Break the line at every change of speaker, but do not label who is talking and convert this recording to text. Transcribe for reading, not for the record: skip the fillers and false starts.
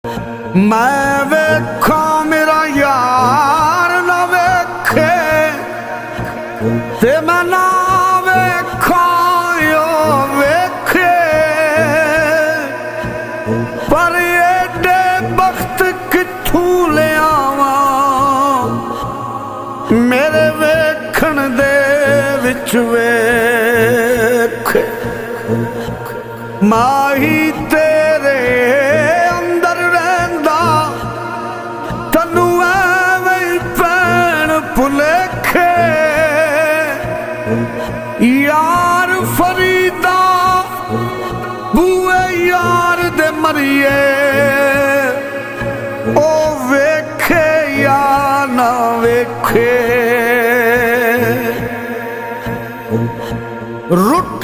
मैं वेखा मेरा यार ना वेखे ते मैं ना वेखा यो वेखे पर एडे बख्त किथों ले आवा मेरे वेखण दे विच वेखे माही तेरे अंदर रहिंदा तन्नू एवें पैण भुलेखे यार फरीदा बूए यार दे मरिए ओ वेखे या ना वेखे रुट